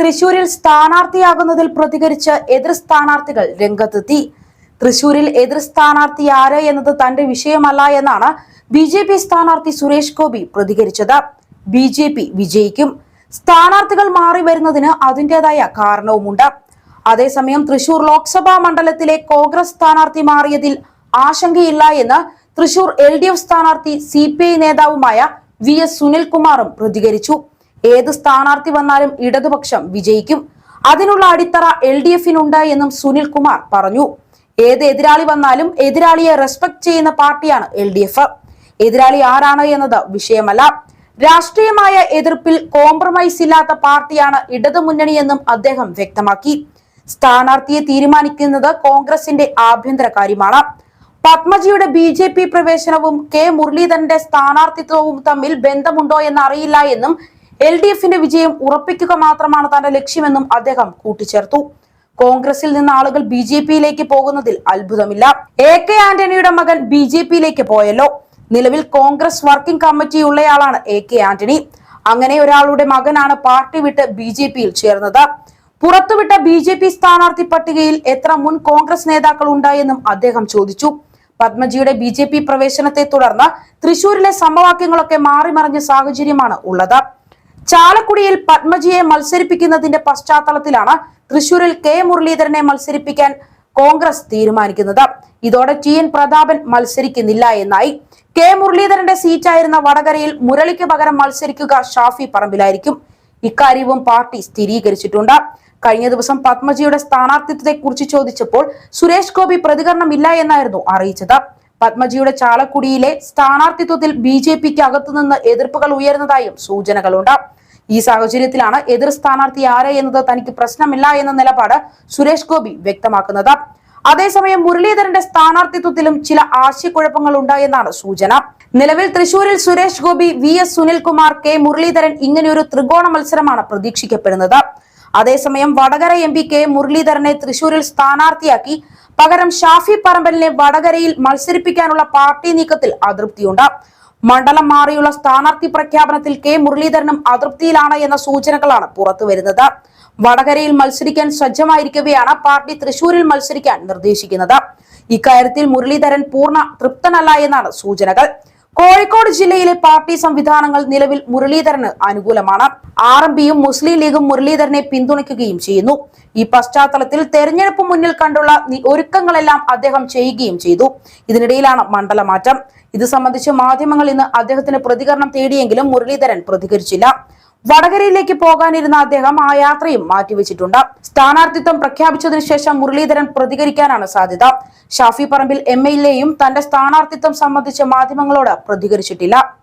തൃശൂരിൽ സ്ഥാനാർത്ഥിയാകുന്നതിൽ പ്രതികരിച്ച് എതിർ സ്ഥാനാർത്ഥികൾ രംഗത്തെത്തി. തൃശൂരിൽ എതിർ സ്ഥാനാർത്ഥി ആര് എന്നത് തന്റെ വിഷയമല്ല എന്നാണ് ബി.ജെ.പി സ്ഥാനാർത്ഥി സുരേഷ് ഗോപി പ്രതികരിച്ചത്. ബി.ജെ.പി വിജയിക്കും. സ്ഥാനാർത്ഥികൾ മാറി വരുന്നതിന് അതിന്റേതായ കാരണവുമുണ്ട്. അതേസമയം തൃശൂർ ലോക്സഭാ മണ്ഡലത്തിലെ കോൺഗ്രസ് സ്ഥാനാർത്ഥി മാറിയതിൽ ആശങ്കയില്ല എന്ന് തൃശൂർ LDF സ്ഥാനാർത്ഥി CPI നേതാവുമായ VS സുനിൽകുമാറും പ്രതികരിച്ചു. ഏത് സ്ഥാനാർത്ഥി വന്നാലും ഇടതുപക്ഷം വിജയിക്കും. അതിനുള്ള അടിത്തറ LDFിനുണ്ട് എന്നും സുനിൽകുമാർ പറഞ്ഞു. ഏത് എതിരാളി വന്നാലും എതിരാളിയെ റെസ്പെക്ട് ചെയ്യുന്ന പാർട്ടിയാണ് LDF. എതിരാളി ആരാണ് എന്നത് വിഷയമല്ല. രാഷ്ട്രീയമായ എതിർപ്പിൽ കോംപ്രമൈസ് ഇല്ലാത്ത പാർട്ടിയാണ് ഇടതുമുന്നണിയെന്നും അദ്ദേഹം വ്യക്തമാക്കി. സ്ഥാനാർത്ഥിയെ തീരുമാനിക്കുന്നത് കോൺഗ്രസിന്റെ ആഭ്യന്തര കാര്യമാണ്. പത്മജിയുടെ BJP പ്രവേശനവും K മുരളീധരന്റെ സ്ഥാനാർത്ഥിത്വവും തമ്മിൽ ബന്ധമുണ്ടോ എന്നറിയില്ല എന്നും LDFിന്റെ വിജയം ഉറപ്പിക്കുക മാത്രമാണ് തന്റെ ലക്ഷ്യമെന്നും അദ്ദേഹം കൂട്ടിച്ചേർത്തു. കോൺഗ്രസിൽ നിന്ന് ആളുകൾ BJPയിലേക്ക് പോകുന്നതിൽ അത്ഭുതമില്ല. AK ആന്റണിയുടെ മകൻ BJPയിലേക്ക് പോയല്ലോ. നിലവിൽ കോൺഗ്രസ് വർക്കിംഗ് കമ്മിറ്റി ഉള്ളയാളാണ് AK ആന്റണി. അങ്ങനെ ഒരാളുടെ മകനാണ് പാർട്ടി വിട്ട് BJPയിൽ ചേർന്നത്. പുറത്തുവിട്ട BJP സ്ഥാനാർത്ഥി പട്ടികയിൽ എത്ര മുൻ കോൺഗ്രസ് നേതാക്കൾ ഉണ്ടായെന്നും അദ്ദേഹം ചോദിച്ചു. പത്മജിയുടെ BJP പ്രവേശനത്തെ തുടർന്ന് തൃശൂരിലെ സമവാക്യങ്ങളൊക്കെ മാറിമറിഞ്ഞ സാഹചര്യമാണ് ഉള്ളത്. ചാലക്കുടിയിൽ പത്മജിയെ മത്സരിപ്പിക്കുന്നതിന്റെ പശ്ചാത്തലത്തിലാണ് തൃശൂരിൽ K മുരളീധരനെ മത്സരിപ്പിക്കാൻ കോൺഗ്രസ് തീരുമാനിക്കുന്നത്. ഇതോടെ TN പ്രതാപൻ മത്സരിക്കുന്നില്ല എന്നായി. K മുരളീധരന്റെ സീറ്റായിരുന്ന വടകരയിൽ മുരളിക്ക് പകരം മത്സരിക്കുക ഷാഫി പറമ്പിലായിരിക്കും. ഇക്കാര്യവും പാർട്ടി സ്ഥിരീകരിച്ചിട്ടുണ്ട്. കഴിഞ്ഞ ദിവസം പത്മജിയുടെ സ്ഥാനാർത്ഥിത്വത്തെ കുറിച്ച് ചോദിച്ചപ്പോൾ സുരേഷ് ഗോപി പ്രതികരണമില്ല എന്നായിരുന്നു അറിയിച്ചത്. പത്മജിയുടെ ചാലക്കുടിയിലെ സ്ഥാനാർത്ഥിത്വത്തിൽ BJPക്ക് അകത്തുനിന്ന് എതിർപ്പുകൾ ഉയർന്നതായും സൂചനകളുണ്ട്. ഈ സാഹചര്യത്തിലാണ് എതിർ സ്ഥാനാർത്ഥി ആര് എന്നത് തനിക്ക് പ്രശ്നമില്ല എന്ന നിലപാട് സുരേഷ് ഗോപി വ്യക്തമാക്കുന്നത്. അതേസമയം മുരളീധരന്റെ സ്ഥാനാർത്ഥിത്വത്തിലും ചില ആശയക്കുഴപ്പങ്ങൾ ഉണ്ട് എന്നാണ് സൂചന. നിലവിൽ തൃശൂരിൽ സുരേഷ് ഗോപി, VS സുനിൽകുമാർ, K മുരളീധരൻ ഇങ്ങനെയൊരു ത്രികോണ മത്സരമാണ് പ്രതീക്ഷിക്കപ്പെടുന്നത്. അതേസമയം വടകര MP K മുരളീധരനെ തൃശൂരിൽ സ്ഥാനാർത്ഥിയാക്കി പകരം ഷാഫി പറമ്പലിനെ വടകരയിൽ മത്സരിപ്പിക്കാനുള്ള പാർട്ടി നീക്കത്തിൽ അതൃപ്തിയുണ്ട്. മണ്ഡലം മാറിയുള്ള സ്ഥാനാർത്ഥി പ്രഖ്യാപനത്തിൽ K മുരളീധരനും അതൃപ്തിയിലാണ് എന്ന സൂചനകളാണ് പുറത്തുവരുന്നത്. വടകരയിൽ മത്സരിക്കാൻ സജ്ജമായിരിക്കവെയാണ് പാർട്ടി തൃശൂരിൽ മത്സരിക്കാൻ നിർദ്ദേശിക്കുന്നത്. ഇക്കാര്യത്തിൽ മുരളീധരൻ പൂർണ്ണ തൃപ്തനല്ല എന്നാണ് സൂചനകൾ. കോഴിക്കോട് ജില്ലയിലെ പാർട്ടി സംവിധാനങ്ങൾ നിലവിൽ മുരളീധരന് അനുകൂലമാണ്. RMPയും മുസ്ലിം ലീഗും മുരളീധരനെ പിന്തുണയ്ക്കുകയും ചെയ്യുന്നു. ഈ പശ്ചാത്തലത്തിൽ തെരഞ്ഞെടുപ്പ് മുന്നിൽ കണ്ടുള്ള ഒരുക്കങ്ങളെല്ലാം അദ്ദേഹം ചെയ്യുകയും ചെയ്തു. ഇതിനിടയിലാണ് മണ്ഡലമാറ്റം. ഇത് സംബന്ധിച്ച് മാധ്യമങ്ങൾ ഇന്ന് അദ്ദേഹത്തിന് പ്രതികരണം തേടിയെങ്കിലും മുരളീധരൻ പ്രതികരിച്ചില്ല. വടകരയിലേക്ക് പോകാനിരുന്ന അദ്ദേഹം ആ യാത്രയും മാറ്റിവെച്ചിട്ടുണ്ട്. സ്ഥാനാർത്ഥിത്വം പ്രഖ്യാപിച്ചതിനു ശേഷം മുരളീധരൻ പ്രതികരിക്കാനാണ് സാധ്യത. ഷാഫി പറമ്പിൽ MLAയും തന്റെ സ്ഥാനാർത്ഥിത്വം സംബന്ധിച്ച് മാധ്യമങ്ങളോട് പ്രതികരിച്ചിട്ടില്ല.